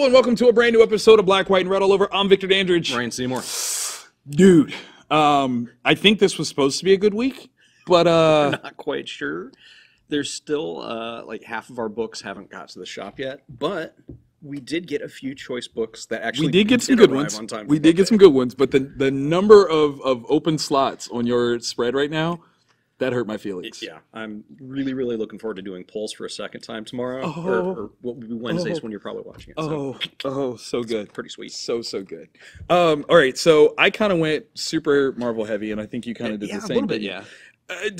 and welcome to a brand new episode of Black, White, and Red All Over. I'm Victor Dandridge. Ryan Seymour. Dude, I think this was supposed to be a good week, but We're not quite sure. There's still like half of our books haven't got to the shop yet, but we did get a few choice books that actually we did get some good ones. We did get some good ones, but the number of open slots on your spread right now, that hurt my feelings. Yeah, I'm really looking forward to doing polls for a second time tomorrow, or what will be Wednesdays when you're probably watching it. So good. Pretty sweet. So good. All right, so I kind of went super Marvel heavy, and I think you kind of did the same. A little bit, yeah.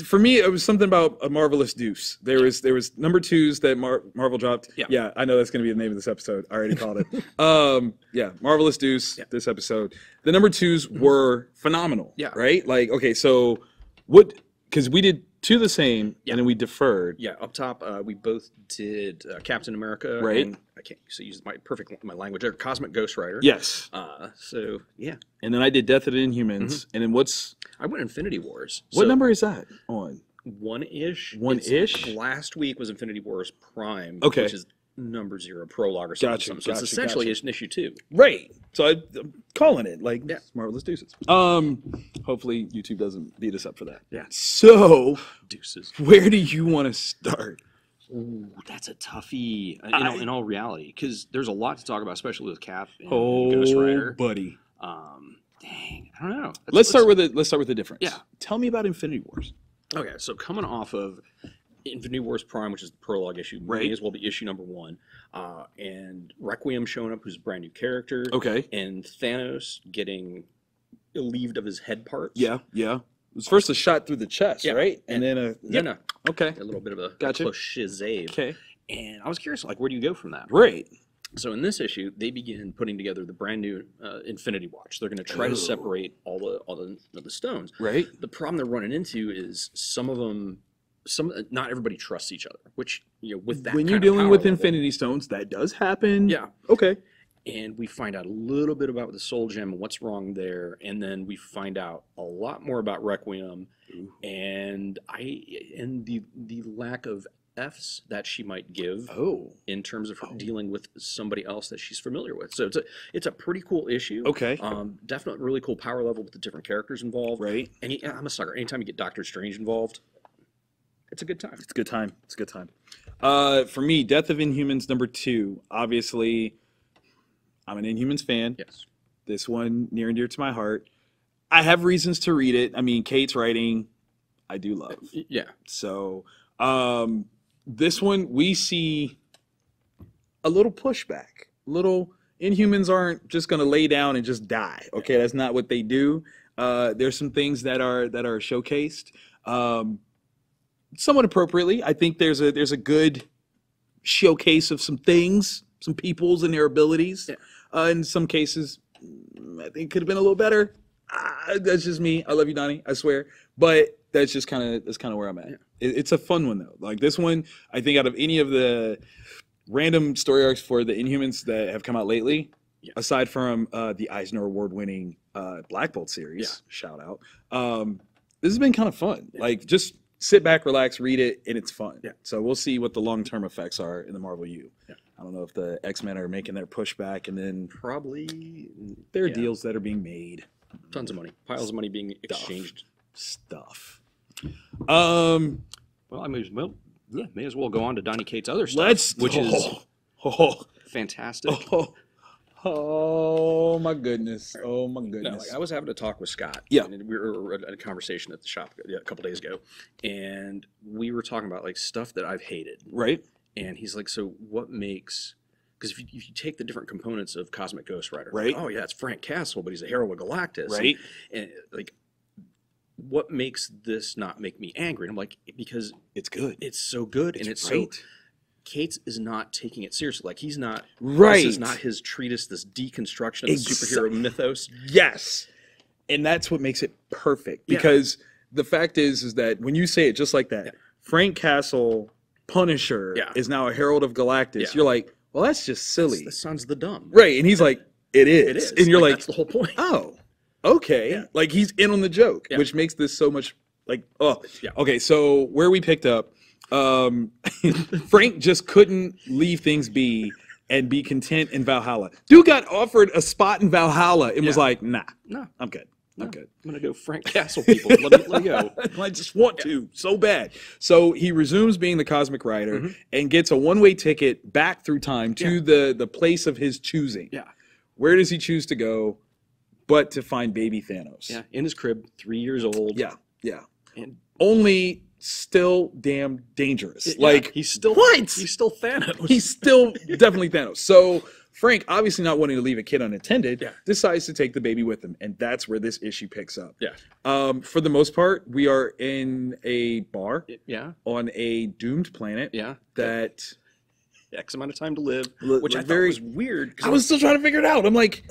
For me, it was something about a Marvelous Deuce. There was number twos that Marvel dropped. Yeah, I know that's going to be the name of this episode. I already called it. Yeah, Marvelous Deuce. Yeah. This episode, the number twos were phenomenal. Yeah, right. Like, okay, so what? Because we did two the same, and then we deferred. Yeah, up top, we both did Captain America. Right. And I can't use my language there. Cosmic Ghost Rider. Yes. So yeah. And then I did Death of the Inhumans, and then I went Infinity Wars. What number is that on? One-ish. One-ish? Last week was Infinity Wars Prime, okay, which is number 0 prologue or something. So it's essentially an issue 2. Right. So I'm calling it like Marvelous Deuces. Hopefully YouTube doesn't beat us up for that. Yeah. So Deuces. Where do you want to start? Ooh, that's a toughie. In all reality, because there's a lot to talk about, especially with Cap and Ghost Rider. Buddy. Dang, I don't know. Let's start with the difference. Yeah. Tell me about Infinity Wars. Okay, so coming off of Infinity Wars Prime, which is the prologue issue, may as well be issue number 1, and Requiem showing up, who's a brand new character. Okay. And Thanos getting relieved of his head parts. Yeah. It was first a shot through the chest, right? And then a little bit of a close shizave. Okay. And I was curious, like, where do you go from that? Right. So in this issue, they begin putting together the brand new Infinity Watch. They're going to try to separate all the stones. Right. The problem they're running into is some of them. Not everybody trusts each other, which, with that when you're dealing with Infinity Stones, that does happen. Yeah. Okay. And we find out a little bit about the Soul Gem and what's wrong there, and then we find out a lot more about Requiem and the lack of F's that she might give in terms of her dealing with somebody else that she's familiar with. So it's a pretty cool issue. Okay. Definitely really cool power level with the different characters involved. Right. And I'm a sucker. Anytime you get Doctor Strange involved, it's a good time. It's a good time. For me, Death of Inhumans number 2. Obviously, I'm an Inhumans fan. Yes. This one near and dear to my heart. I have reasons to read it. I mean, Kate's writing, I do love. Yeah. So, this one we see a little pushback. Inhumans aren't just going to lay down and just die. Okay, that's not what they do. There's some things that are showcased. Somewhat appropriately, I think there's a good showcase of some things, some peoples and their abilities. Yeah. In some cases, I think it could have been a little better. That's just me. I love you, Donnie. I swear. But that's kind of where I'm at. Yeah. It's a fun one though. Like this one, I think out of any of the random story arcs for the Inhumans that have come out lately, aside from the Eisner Award-winning Black Bolt series, shout out. This has been kind of fun. Yeah. Like just sit back, relax, read it, and it's fun. Yeah. So we'll see what the long-term effects are in the Marvel U. Yeah. I don't know if the X-Men are making their pushback, and then probably there are deals that are being made. Tons of money, piles of money being exchanged. Stuff. Well, I may as well go on to Donny Cates' other stuff, which is fantastic. Oh my goodness! Oh my goodness! No, I was having a talk with Scott. Yeah, and we were at a conversation at the shop a couple days ago, and we were talking about like stuff that I've hated. Right. And he's like, "So what makes?" Because if you take the different components of Cosmic Ghost Rider, right? Like, oh yeah, it's Frank Castle, but he's a herald of Galactus, right? And like, what makes this not make me angry? And I'm like, because it's good. It's so good, and it's great. so. Cates is not taking it seriously. Like he's not. Right. This is not his treatise. This deconstruction of the superhero mythos. Yes, and that's what makes it perfect. Because the fact is that when you say it just like that, Frank Castle, Punisher, is now a herald of Galactus. You're like, well, that's just silly. The son's the dumb. Right, and he's like, it is. It is. And you're like, that's the whole point. Oh, okay. Yeah. Like he's in on the joke, which makes this so much like, okay. So where we picked up, Frank just couldn't leave things be and be content in Valhalla. Dude got offered a spot in Valhalla and was like, nah, No, I'm good. I'm good. I'm gonna go Frank Castle, people. Let me go. I just want to so bad. So he resumes being the Cosmic Rider and gets a one-way ticket back through time to the place of his choosing. Yeah. Where does he choose to go but to find baby Thanos? Yeah, in his crib, 3 years old. Yeah, yeah. And only still damn dangerous. yeah, Like, he's still what? He's still Thanos. He's still definitely Thanos. So Frank, obviously not wanting to leave a kid unattended, decides to take the baby with him, and that's where this issue picks up. Yeah. For the most part, we are in a bar. Yeah. On a doomed planet. Yeah. That X amount of time to live, which I thought was weird. I was still trying to figure it out. I'm like,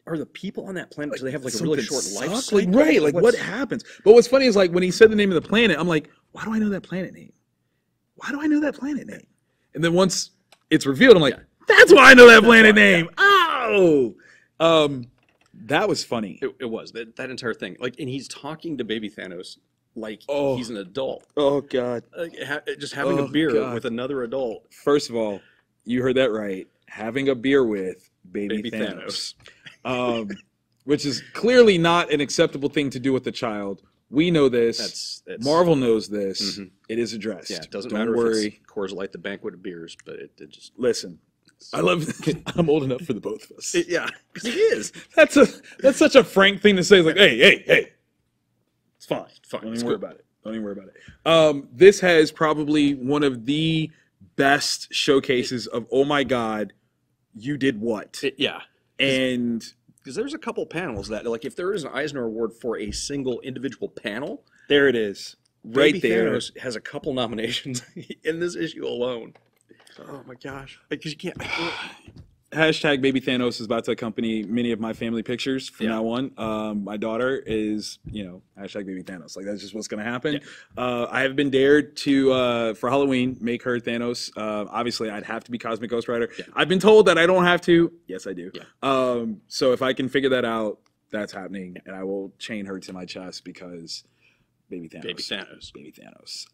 are the people on that planet? Do they have like a really short life sucks? cycle? Like what happens? But what's funny is like when he said the name of the planet, I'm like, why do I know that planet name? Why do I know that planet name? And then once it's revealed, I'm like, that's why I know that planet name. Oh, that was funny. It was that entire thing. Like, and he's talking to baby Thanos like he's an adult. Oh God! Like, just having a beer with another adult. First of all, you heard that right. Having a beer with baby Thanos. Which is clearly not an acceptable thing to do with a child. We know this. That's Marvel knows this. It is addressed. Yeah, it doesn't Don't matter worry. if it's Coors Light, the banquet of beers, but it just... Listen, I'm old enough for the both of us. Yeah, because he is. That's such a Frank thing to say. It's like, hey. It's fine. Don't even worry about it. Don't even worry about it. This has probably one of the best showcases of, oh my God, you did what? And... Because there's a couple panels that, like, if there is an Eisner Award for a single individual panel, there it is, right Baby there. Thanos has a couple nominations in this issue alone. Oh my gosh! Because you can't. Hashtag Baby Thanos is about to accompany many of my family pictures from now on. My daughter is, hashtag Baby Thanos. Like, that's just what's going to happen. I have been dared to, for Halloween, make her Thanos. Obviously, I'd have to be Cosmic Ghost Rider. I've been told that I don't have to. Yes, I do. So if I can figure that out, that's happening. And I will chain her to my chest because Baby Thanos. Baby Thanos. Baby Thanos.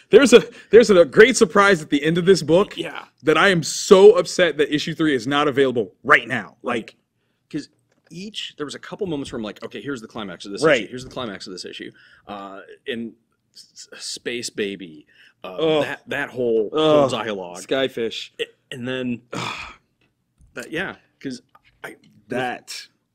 There's a great surprise at the end of this book that I am so upset that issue 3 is not available right now. Like, because there was a couple moments where I'm like, okay, here's the climax of this issue. Here's the climax of this issue. In Space Baby, that whole dialogue. Skyfish. And then, because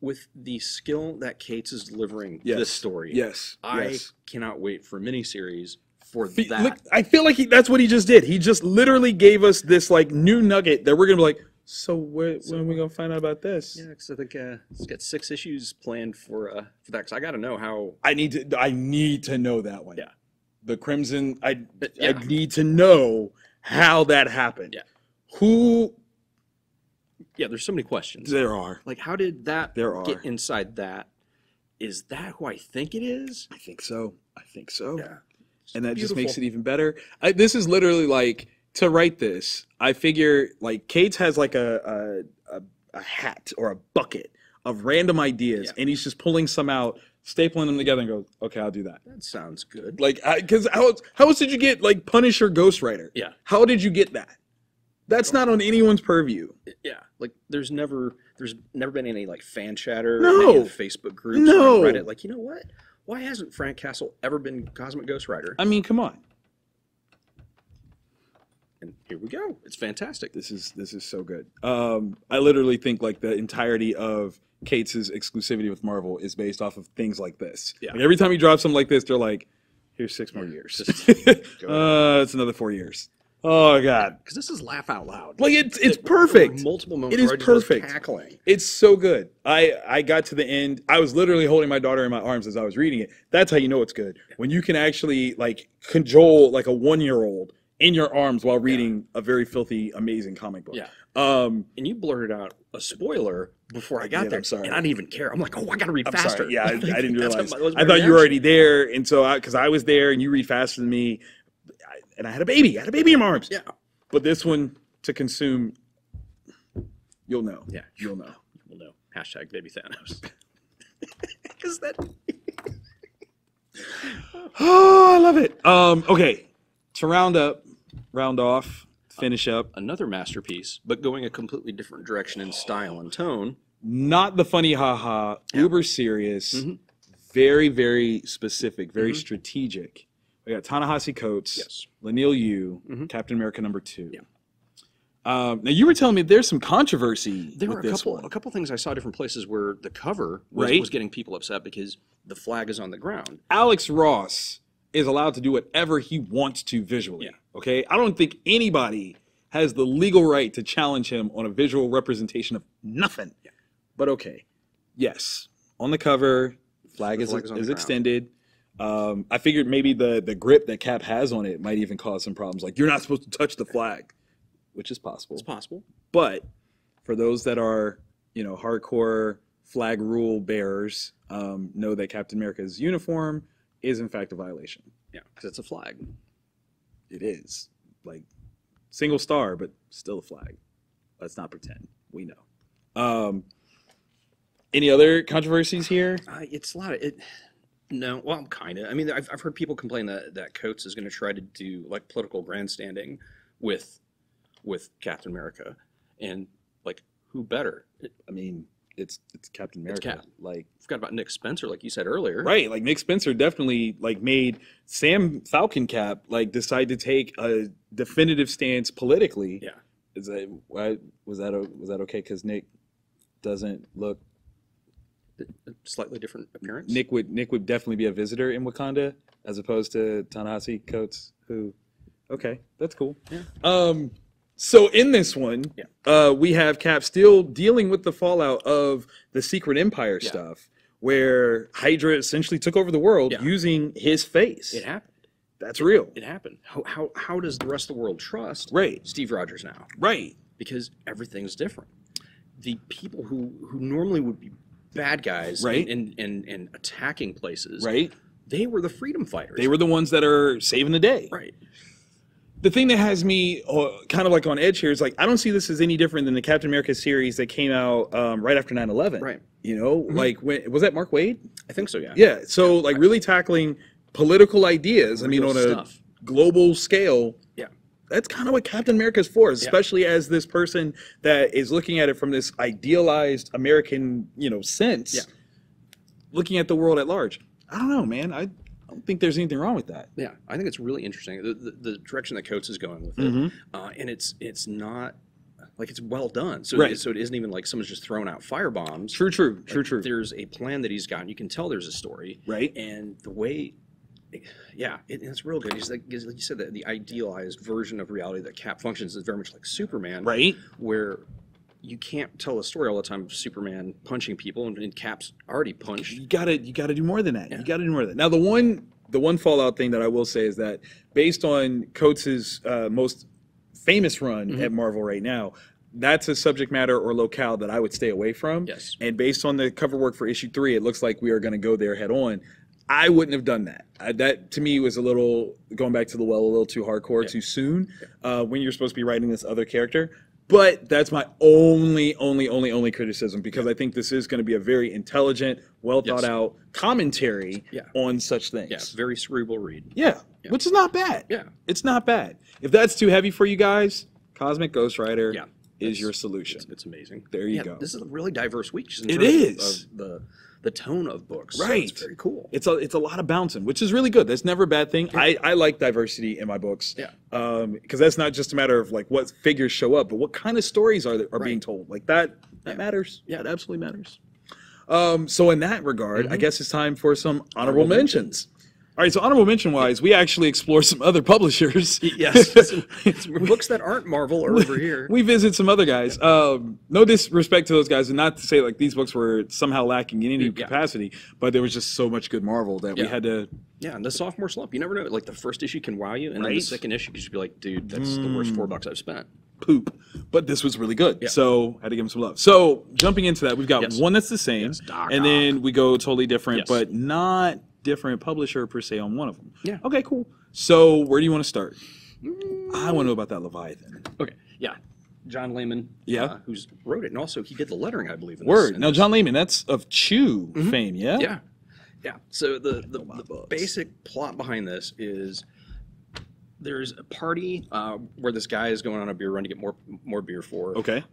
with the skill that Cates is delivering this story, I cannot wait for miniseries for that. Look, I feel like that's what he just did. He just literally gave us this like new nugget that we're gonna be like, so when are we gonna find out about this? Yeah, because I think it's got 6 issues planned for that. Because I got to know how. I need to know that one. Yeah, the Crimson. I need to know how that happened. Yeah, who? Yeah, there's so many questions. There are. Like, how did that get inside that? Is that who I think it is? I think so. Yeah. And that just makes it even better. This is literally like, to write this, I figure like Cates has like a hat or a bucket of random ideas, and he's just pulling some out, stapling them together and goes, okay, I'll do that. That sounds good. Like, because how else did you get like Punisher Ghost Rider? Yeah. How did you get that? That's not on anyone's purview. Yeah, like there's never been any like fan chatter, no, any of the Facebook groups, no, or Reddit. Like, you know what? Why hasn't Frank Castle ever been Cosmic Ghost Rider? I mean, come on. And here we go. It's fantastic. This is so good. I literally think like the entirety of Cates' exclusivity with Marvel is based off of things like this. Yeah. Like, every time he drops something like this, they're like, "Here's 6 more years. It's another 4 years." Oh God! Because this is laugh out loud. Like it's perfect. Multiple moments. It is perfect. Cackling. It's so good. I got to the end. I was literally holding my daughter in my arms as I was reading it. That's how you know it's good. When you can actually like cajole like a 1-year-old in your arms while reading a very filthy, amazing comic book. Yeah. And you blurted out a spoiler before I got there. I'm sorry. And I didn't even care. I'm like, oh, I got to read faster. Sorry. Yeah, I didn't realize. I thought you were already there, and so because I was there and you read faster than me. And I had a baby. in my arms. Yeah. But this one to consume, you'll know. Yeah. You'll know. You'll know. Hashtag Baby Thanos. Because that. Oh, I love it. Okay. To round off finish up. Another masterpiece, but going a completely different direction in style and tone. Not the funny haha, uber serious, very, very specific, very strategic. We got Ta-Nehisi Coates, Leinil Yu, Captain America #2. Yeah. Now you were telling me there's some controversy. There were a couple things I saw different places where the cover was getting people upset because the flag is on the ground. Alex Ross is allowed to do whatever he wants to visually. Okay, I don't think anybody has the legal right to challenge him on a visual representation of nothing. But okay, yes, on the cover, flag is extended. I figured maybe the grip that Cap has on it might even cause some problems. Like, you're not supposed to touch the flag, which is possible. It's possible. But for those that are, hardcore flag rule bearers, know that Captain America's uniform is in fact a violation. Yeah, because it's a flag. It is. Like, single star, but still a flag. Let's not pretend. We know. Any other controversies here? It's a lot of it. No, well, kind of. I mean, I've heard people complain that Coates is going to try to do like political grandstanding with Captain America, and like, who better? I mean, it's Captain America. Like, forgot about Nick Spencer, like you said earlier. Right, like Nick Spencer definitely like made Sam Falcon Cap like decide to take a definitive stance politically. Yeah. Was that okay? Because Nick doesn't look. A slightly different appearance. Nick would definitely be a visitor in Wakanda as opposed to Ta-Nehisi Coates, who, okay, that's cool. Yeah. So in this one, we have Cap still dealing with the fallout of the Secret Empire stuff, where Hydra essentially took over the world using his face. It happened. That's real. It happened. How does the rest of the world trust Steve Rogers now? Right. Because everything's different. The people who normally would be bad guys and attacking places, they were the freedom fighters. They were the ones that are saving the day. Right. The thing that has me kind of like on edge here is like, I don't see this as any different than the Captain America series that came out right after 9/11. Right. Like, was that Mark Waid? I think so, yeah. Yeah, so like really tackling political ideas, I mean, on a global scale. Yeah. That's kind of what Captain America is for, especially as this person that is looking at it from this idealized American, sense, looking at the world at large. I don't know, man. I don't think there's anything wrong with that. Yeah, I think it's really interesting, the direction that Coates is going with it. And it's not, like, it's well done. So, so it isn't even like someone's just throwing out firebombs. True. There's a plan that he's got, and you can tell there's a story. Right. And the way... Yeah, it's real good. He's like you said, the idealized version of reality that Cap functions is very much like Superman, right? Where you can't tell a story all the time of Superman punching people, and Cap's already punched. You gotta do more than that. Yeah. You gotta do more than that. Now, the one fallout thing that I will say is that based on Coates's most famous run at Marvel right now, that's a subject matter or locale that I would stay away from. Yes. And based on the cover work for issue 3, it looks like we are going to go there head on. I wouldn't have done that. That to me was a little, going back to the well, a little too hardcore, too soon, when you're supposed to be writing this other character. But that's my only criticism, because I think this is going to be a very intelligent, well thought out commentary on such things. Yeah, very cerebral read. Yeah, which is not bad. Yeah. It's not bad. If that's too heavy for you guys, Cosmic Ghost Rider is your solution. It's amazing. There you go. This is a really diverse week. Just in it terms of the tone of books. Right. So it's very cool. It's a lot of bouncing, which is really good. That's never a bad thing. Yeah. I like diversity in my books. Yeah. Because that's not just a matter of like what figures show up, but what kind of stories are being told. Like that matters. Yeah, it absolutely matters. So in that regard, I guess it's time for some honorable mentions. All right, so honorable mention wise, we actually explore some other publishers. Yes, some books that aren't Marvel are over here. We visit some other guys. No disrespect to those guys, and not to say like these books were somehow lacking in any capacity, but there was just so much good Marvel that we had to. Yeah, and the sophomore slump, you never know. Like the first issue can wow you, and then the second issue can just be like, dude, that's the worst $4 I've spent. Poop. But this was really good, so I had to give him some love. So jumping into that, we've got one that's the same, and then we go totally different, but not different publisher per se on one of them. Yeah. Okay, cool. So where do you want to start? I want to know about that Leviathan. Okay. Yeah. John Layman. Yeah. Who's wrote it, and also he did the lettering, I believe. In Word. This, now John Layman, that's of Chew fame, yeah. Yeah. Yeah. So the basic plot behind this is there's a party where this guy is going on a beer run to get more beer for. Okay.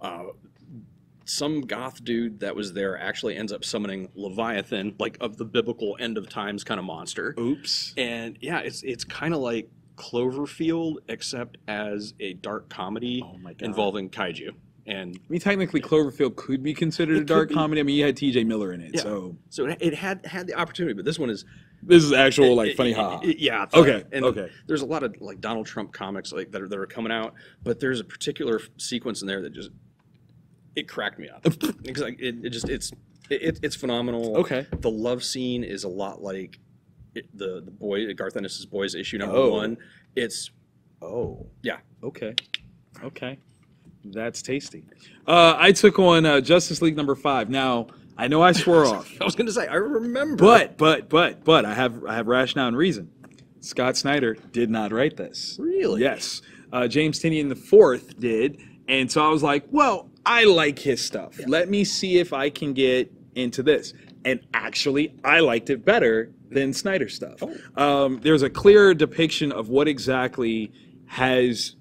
Some goth dude that was there actually ends up summoning Leviathan, like of the biblical end of times kind of monster. Oops. And yeah, it's kind of like Cloverfield, except as a dark comedy involving kaiju. And I mean, technically, Cloverfield could be considered a dark comedy. I mean, you had T.J. Miller in it, so it had the opportunity, but this one is actual like funny haha. Yeah. Okay. And okay. There's a lot of like Donald Trump comics like that are coming out, but there's a particular sequence in there that just it cracked me up because like it's phenomenal. Okay. The love scene is a lot like the boy Garth Ennis's Boys issue #1. It's yeah. Okay. Okay. That's tasty. I took on Justice League #5. Now I know I swore off. I was going to say I remember. But I have rationale and reason. Scott Snyder did not write this. Really? Yes. James Tynion IV did, and so I was like, well, I like his stuff. Yeah. Let me see if I can get into this. And actually, I liked it better than Snyder stuff. There's a clear depiction of what exactly has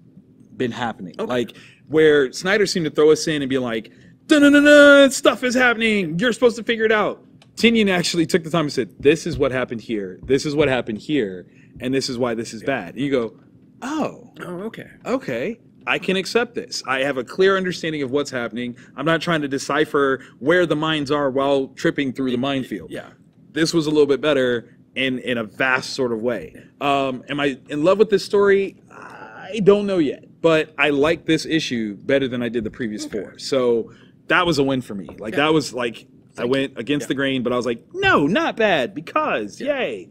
been happening. Like, where Snyder seemed to throw us in and be like, "Dun-dun-dun-dun, stuff is happening. You're supposed to figure it out." Tynion actually took the time and said, "This is what happened here. This is what happened here. And this is why this is bad." And you go, oh, okay. I can accept this. I have a clear understanding of what's happening. I'm not trying to decipher where the mines are while tripping through the minefield. Yeah. This was a little bit better in a vast sort of way. Am I in love with this story? I don't know yet. But I like this issue better than I did the previous 4. So that was a win for me. Like that was like I went against the grain, but I was like, no, not bad because yay.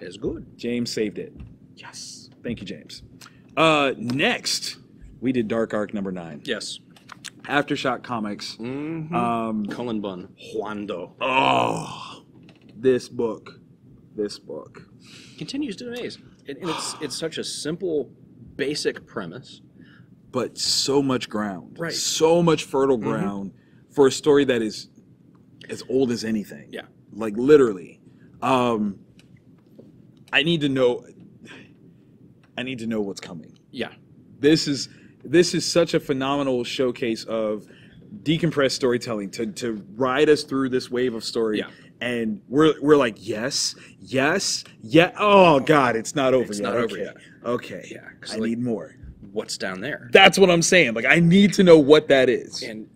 It's good. James saved it. Yes. Thank you, James. Next, we did Dark Ark #9. Yes. AfterShock Comics. Cullen Bunn. Juando. Oh, this book. Continues to amaze. And it's such a simple, basic premise. But so much ground. Right. So much fertile ground for a story that is as old as anything. Yeah. Like literally. I need to know what's coming. Yeah. This is such a phenomenal showcase of decompressed storytelling to ride us through this wave of story. Yeah. And we're like, yes. Oh God, it's not over yet. It's not over yet. Okay. Yeah. I need more. What's down there? That's what I'm saying. Like I need to know what that is. And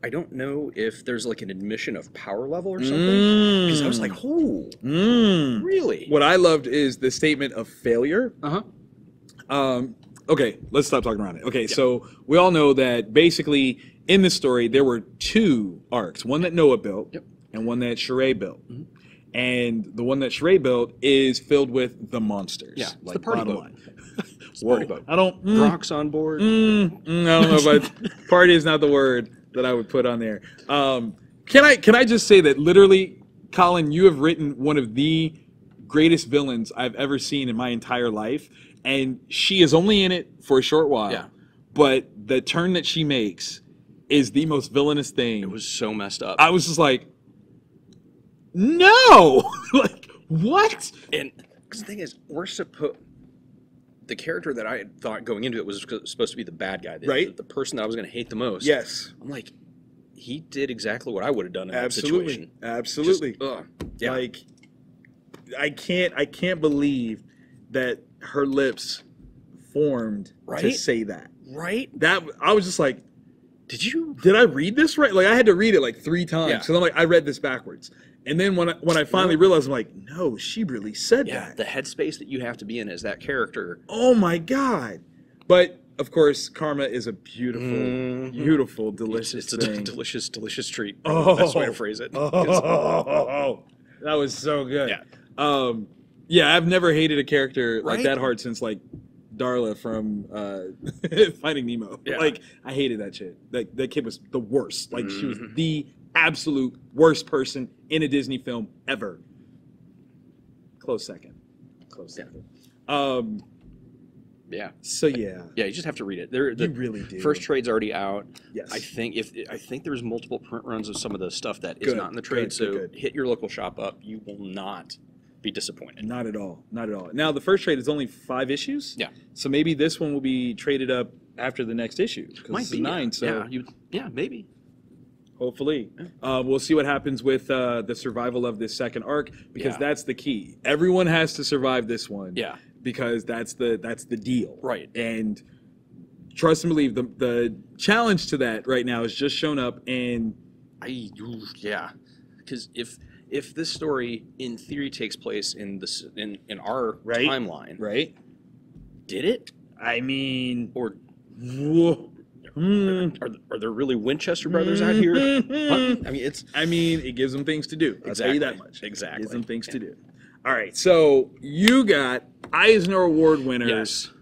I don't know if there's like an admission of power level or something. Because I was like, oh, really? What I loved is the statement of failure. Okay, let's stop talking around it. Okay, so we all know that basically in this story there were 2 arcs, one that Noah built and one that Sheree built. And the one that Sheree built is filled with the monsters. Yeah, it's like the party boat. It's the party boat. I don't. Brock's on board. I don't know, but party is not the word that I would put on there. Can I just say that literally, Colin, you have written one of the greatest villains I've ever seen in my entire life, and she is only in it for a short while. Yeah. But the turn that she makes is the most villainous thing. It was so messed up. I was just like, no, like what? And because the thing is, the character that I had thought going into it was supposed to be the bad guy, the person that I was going to hate the most. Yes. I'm like, he did exactly what I would have done in that situation. Absolutely. Yeah. Like, I can't believe that her lips formed to say that. Right? That I was just like, did I read this right? Like I had to read it like 3 times Yeah. because I'm like, I read this backwards. And then when I finally realized, I'm like, no, she really said that. The headspace that you have to be in as that character. Oh my God. But of course, karma is a beautiful, beautiful, delicious It's thing. a delicious, delicious treat. Oh. That's the way to phrase it. Oh, that was so good. Yeah. Yeah, I've never hated a character like Right? that hard since like Darla from Finding Nemo. Yeah. Like I hated that shit. That kid was the worst. Like she was the absolute worst person in a Disney film ever. Close second. Yeah. So yeah. Yeah, you just have to read it. You really do. First trade's already out. Yes. I think there's multiple print runs of some of the stuff that is not in the trade. Good. Hit your local shop up. You will not be disappointed. Not at all. Not at all. Now, the first trade is only 5 issues. Yeah. So maybe this one will be traded up after the next issue. Might be 9, so yeah, maybe. hopefully. We'll see what happens with the survival of this second arc, because that's the key. Everyone has to survive this one. Yeah. Because that's the deal. Right. And trust and believe, the challenge to that right now has just shown up, and because if this story in theory takes place in our timeline, right? Did it? I mean, Or are there really Winchester brothers out here? Huh? I mean, it gives them things to do. I'll tell you that much. Exactly. It gives them things to do. All right, so you got Eisner Award winners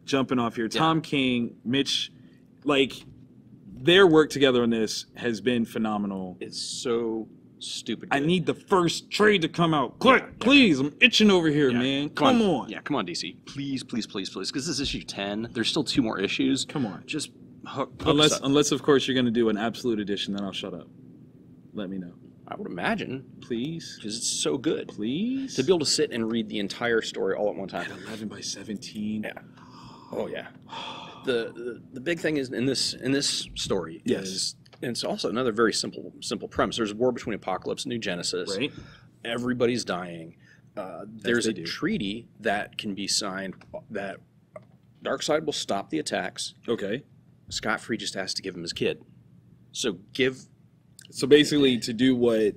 jumping off here. Tom King, Mitch, like, their work together on this has been phenomenal. It's so stupid good. I need the first trade to come out. Quick, please. I'm itching over here, man. Come on. Yeah, come on, DC. Please, please, please, please. Because this is issue 10. There's still 2 more issues. Come on. Just hook Unless, of course, you're going to do an absolute edition, then I'll shut up. Let me know. I would imagine. Please. Because it's so good. Please. To be able to sit and read the entire story all at one time. At 11 by 17. Yeah. Oh, yeah. The big thing is in this story is, and it's also another very simple premise. There's a war between Apocalypse and New Genesis. Right. Everybody's dying. There's a treaty that can be signed that Darkseid will stop the attacks. Okay. Scott Free just has to give him his kid. So basically, to do what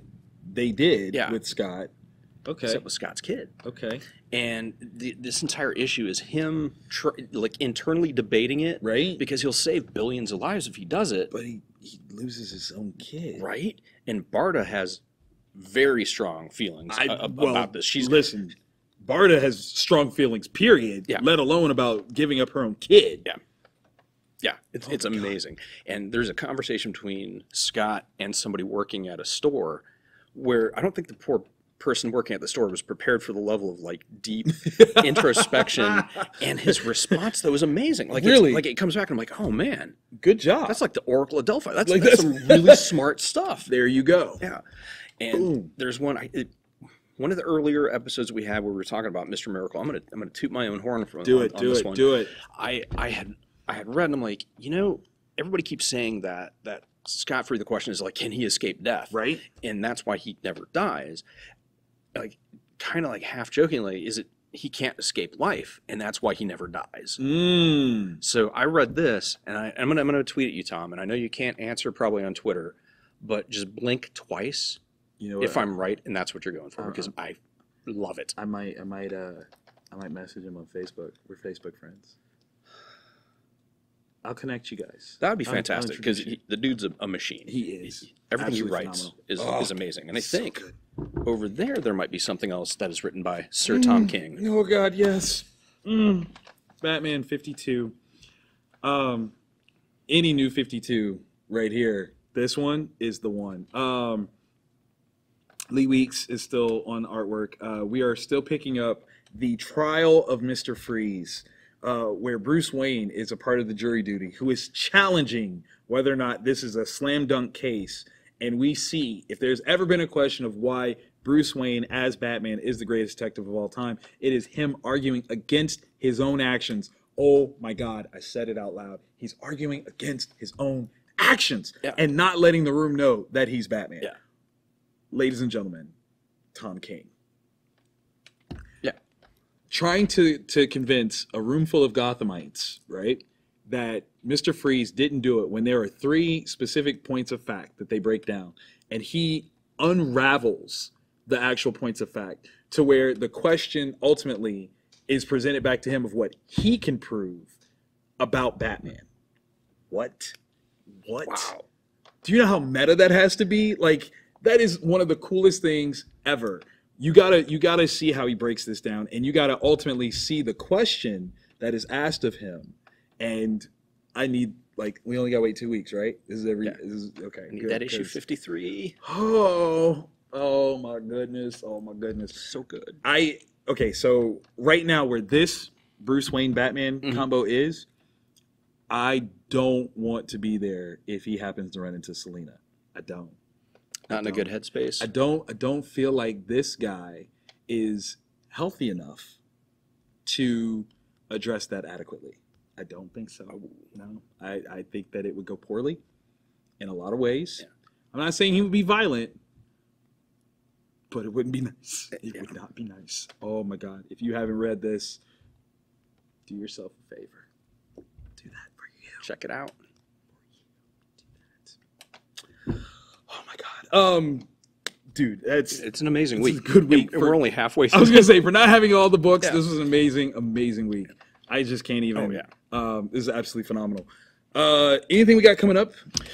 they did with Scott. Okay. Except with Scott's kid. Okay. And this entire issue is him internally debating it. Right. Because he'll save billions of lives if he does it. But he loses his own kid. Right. And Barda has very strong feelings about this. Listen, Barda has strong feelings, period. Yeah. Let alone about giving up her own kid. Yeah. Yeah, it's amazing. And there's a conversation between Scott and somebody working at a store where I don't think the poor person working at the store was prepared for the level of like deep introspection, and his response though was amazing. Like really, it comes back and I'm like, oh man, good job. That's like the Oracle of Delphi. That's some really smart stuff. There you go. Yeah, and there's one of the earlier episodes we had where we were talking about Mr. Miracle. I'm gonna toot my own horn for do it. I had read and I'm like, everybody keeps saying that Scott Free, the question is like, can he escape death? Right. And that's why he never dies. Like, kind of like half jokingly, is it he can't escape life, and that's why he never dies. So I read this, and I'm gonna tweet at you, Tom, and I know you can't answer probably on Twitter, but just blink twice if I'm right, and that's what you're going for, because I love it. I might message him on Facebook. We're Facebook friends. I'll connect you guys. That would be fantastic, because the dude's a machine. He is. Everything he writes is amazing. And I think over there might be something else that is written by Sir Tom King. Oh, God, yes. Batman 52. Any new 52 right here. This one is the one. Lee Weeks is still on artwork. We are still picking up the trial of Mr. Freeze, where Bruce Wayne is a part of the jury duty, who is challenging whether or not this is a slam dunk case. And we see, if there's ever been a question of why Bruce Wayne as Batman is the greatest detective of all time, it is him arguing against his own actions. Oh my God, I said it out loud. He's arguing against his own actions and not letting the room know that he's Batman. Yeah. Ladies and gentlemen, Tom King. Trying to convince a room full of Gothamites, right, that Mr. Freeze didn't do it when there are 3 specific points of fact that they break down. And he unravels the actual points of fact to where the question ultimately is presented back to him of what he can prove about Batman. What? Wow. Do you know how meta that has to be? Like, that is one of the coolest things ever. You gotta see how he breaks this down, and you gotta ultimately see the question that is asked of him. And I need, like, we only gotta wait 2 weeks, right? This is okay. I need that issue 53. Oh my goodness. Oh my goodness. So good. Okay, so right now where this Bruce Wayne Batman combo is, I don't want to be there if he happens to run into Selina. I don't. Not in a good headspace. I don't feel like this guy is healthy enough to address that adequately. I don't think so. No, I think that it would go poorly in a lot of ways. Yeah. I'm not saying he would be violent, but it wouldn't be nice. It would not be nice. Oh my God. If you haven't read this, do yourself a favor. Do that for you. Check it out. Oh my God. Dude, it's an amazing week. It's a good week. We're only halfway through. I was gonna say, for not having all the books, this was an amazing week. I just can't even. Oh yeah. This is absolutely phenomenal. Anything we got coming up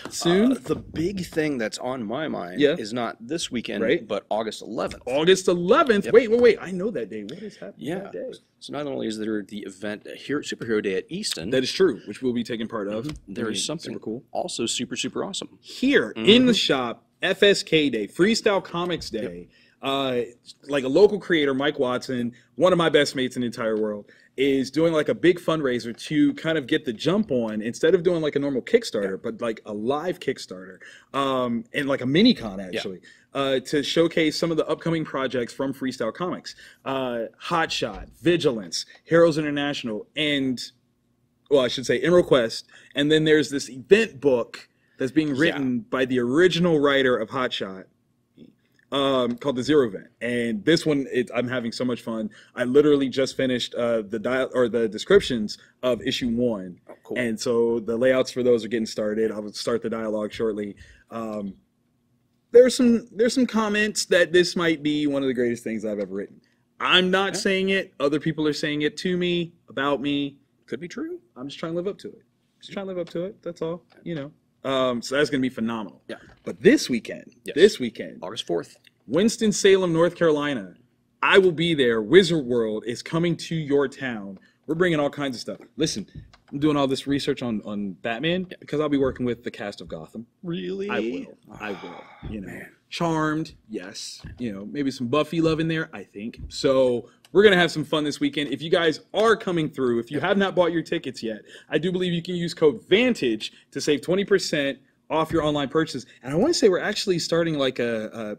soon? The big thing that's on my mind is not this weekend, but August 11th. August 11th. Yep. Wait. I know that day. What is happening that day? So not only is there the event here, Superhero Day at Easton. That is true, which we'll be taking part of. There is something super cool. Also super awesome. Here in the shop, FSK Day, Freestyle Comics Day. Like a local creator, Mike Watson, one of my best mates in the entire world, is doing like a big fundraiser to kind of get the jump on, instead of doing like a normal Kickstarter, but like a live Kickstarter, and like a mini con actually, to showcase some of the upcoming projects from Freestyle Comics. Hotshot, Vigilance, Heroes International, and, well, I should say Emerald Quest. And then there's this event book that's being written by the original writer of Hotshot, called the Zero Event, and this one, I'm having so much fun. I literally just finished the descriptions of issue 1, and so the layouts for those are getting started. I will start the dialogue shortly. There's some comments that this might be one of the greatest things I've ever written. I'm not saying it. Other people are saying it to me, about me. Could be true. I'm just trying to live up to it. That's all. You know. So that's going to be phenomenal. Yeah. But this weekend, August 4th, Winston-Salem, North Carolina, I will be there. Wizard World is coming to your town. We're bringing all kinds of stuff. Listen, I'm doing all this research on Batman because I'll be working with the cast of Gotham. Really? I will. You know, Charmed, yes. You know, maybe some Buffy love in there, I think. So we're going to have some fun this weekend. If you guys are coming through, if you have not bought your tickets yet, I do believe you can use code VANTAGE to save 20% off your online purchase. And I want to say we're actually starting like a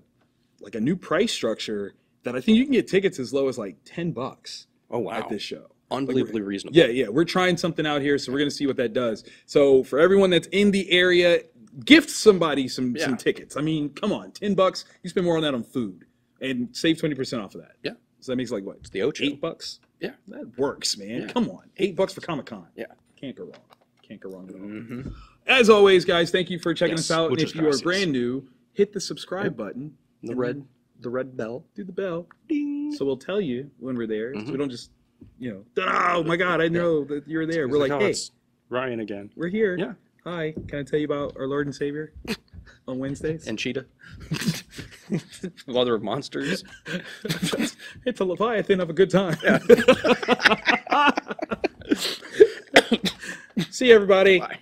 new price structure that I think you can get tickets as low as like $10. Oh, wow. At this show. Unbelievably reasonable. Yeah. We're trying something out here, so we're going to see what that does. So for everyone that's in the area, gift somebody some tickets. I mean, come on, $10. You spend more on that on food and save 20% off of that. Yeah. So that makes like what? It's the Ocho. $8? Yeah. That works, man. Yeah. Come on. $8 for Comic-Con. Yeah. Can't go wrong. Can't go wrong at all. As always, guys, thank you for checking us out. And if you are brand new, hit the subscribe button. The red bell. Do the bell. Ding. So we'll tell you when we're there. So we don't just, oh my God, I know that you're there. We're like, hey, it's Ryan again. We're here. Yeah. Hi. Can I tell you about our Lord and Savior on Wednesdays? And Cheetah. Mother of monsters. It's a Leviathan of a good time. Yeah. See you, everybody. Bye.